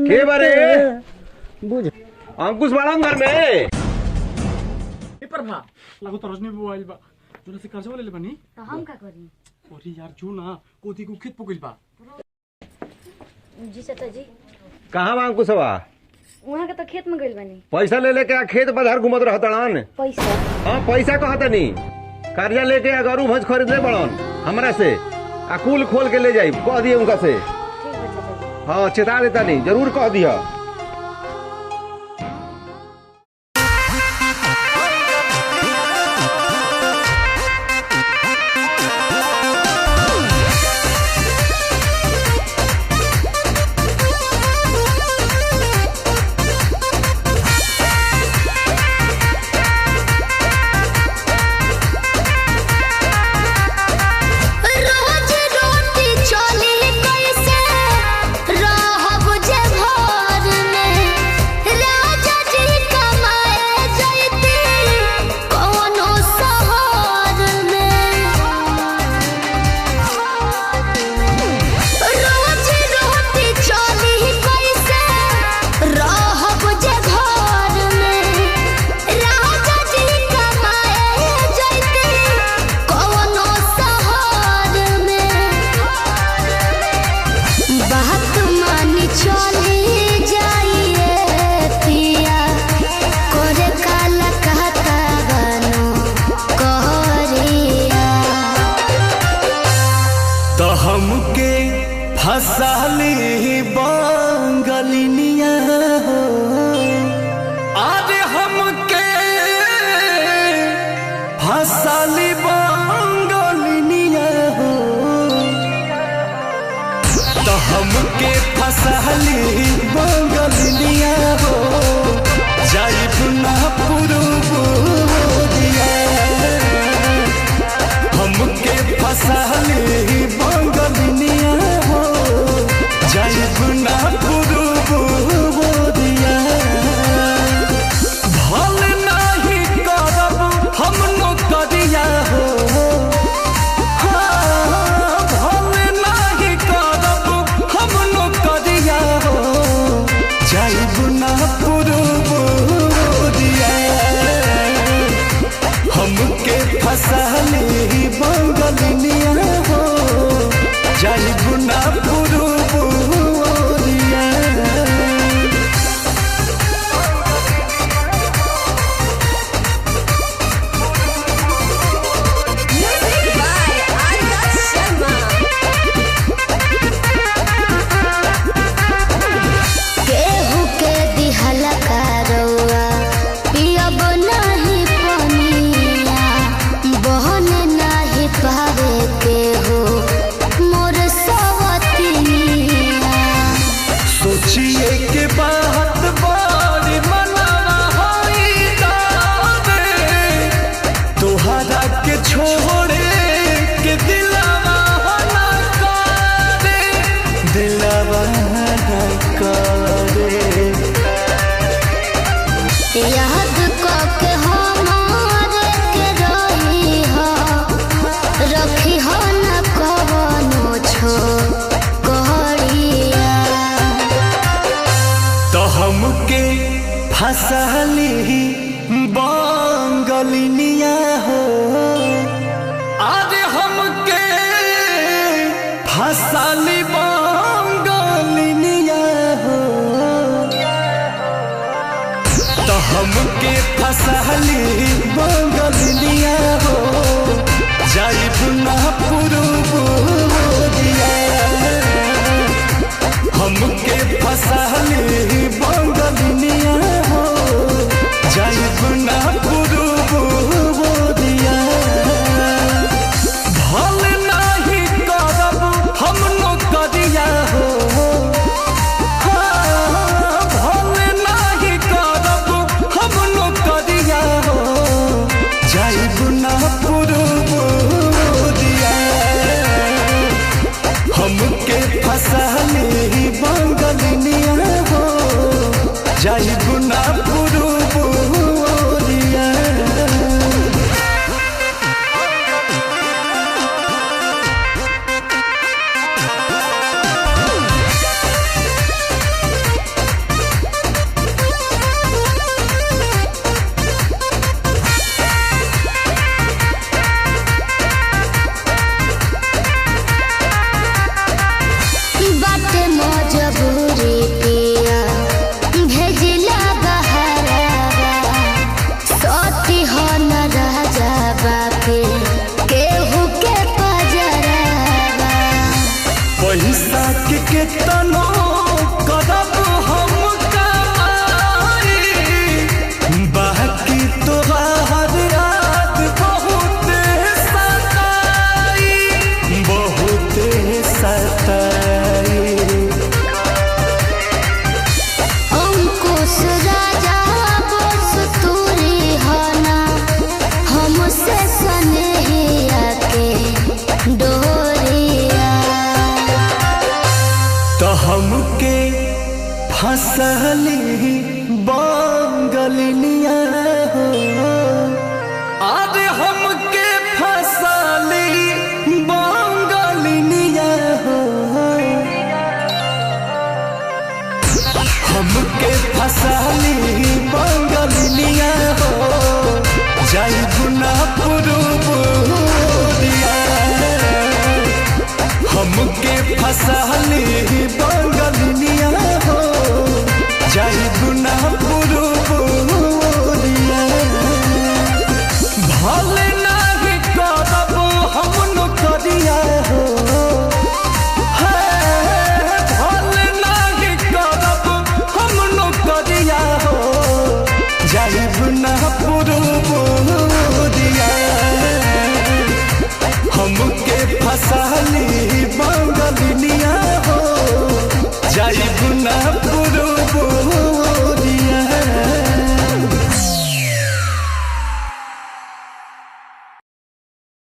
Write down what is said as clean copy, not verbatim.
के बारे बुझ अंकुश बाड़ा घर में पेपर भा लागो तो रजनी मोबाइल बा जोना से कर्जा ले ले बनी तो हम का करी। अरे यार जो ना कोती को खेत पकइल बा जी चाचा जी कहां बा अंकुश बा वहां के तो खेत में गइल बनी। पैसा ले लेके खेत बाजार घूमत रहतड़न। पैसा हां पैसा कहतनी कर्जा लेके गरू भैंस खरीद ले बड़न हमरा से आ कुल खोल के ले जाई कह दिए उनका से। ठीक है चाचा जी। हाँ चेता देता नहीं जरूर कह दिया। हमके फसाली बांगलिनिया हो अरे हमके फसाली बांगलिनिया हो तो हमके फसाली बांगलिनिया हो जाइब ना पुरुबुदिया हमके फसाली बांगलिनिया हो जाइब ना पुरुबुदिया भल नहीं करब हम नौकरिया हो भल नहीं करब हम नौकरिया हो जाइब ना पुरुबुदिया हमके फसाली बांगलिनिया हो जाइब ना पुरुबुदिया केहू के दिहला करौआ पियब नहीं पनिया बहन नहीं पावे केहू मोर सवतिया। सोचिए के बात बारी मनावा होई दावे तोहरा के छोड़े के दिलावा ना करे दिलावा ना करे याद के हमारे के रही हो रखी हो न कवनो छो कहरिया। तो हमके फसाली बांगलिनिया हो अरे हमके फसाली बांगलिनिया हो तो हमके फसाली बांगलिनिया हो जाइब ना पुरुबुदिया हमके फसाली बांगलिनिया हो जाइब ना पुरुबुदिया भल नहीं करब हम नौकरिया हो भल नहीं करब हम नौकरिया हो जाइब ना पुरुबुदिया हमके फसाली बांगलिनिया हो जाइब ना पुरुबुदिया मजबूरी पिया भेजिला बहरावा सोती हो न राजा बापे केहू के पजरावा पैसा के तनो करब हम कमाई बाकी तोहार याद बहुत सताई अंकुश राजा बस तूरी हना हमसे सनेहिया के डोरिया तो हमके फसली बंगलिनिया हो अरे हमके फसली बंगलिनिया हो हमके फसली बंगलिनिया हो जाई गुना पुरुबुरिया हमके फसली बंगलिनिया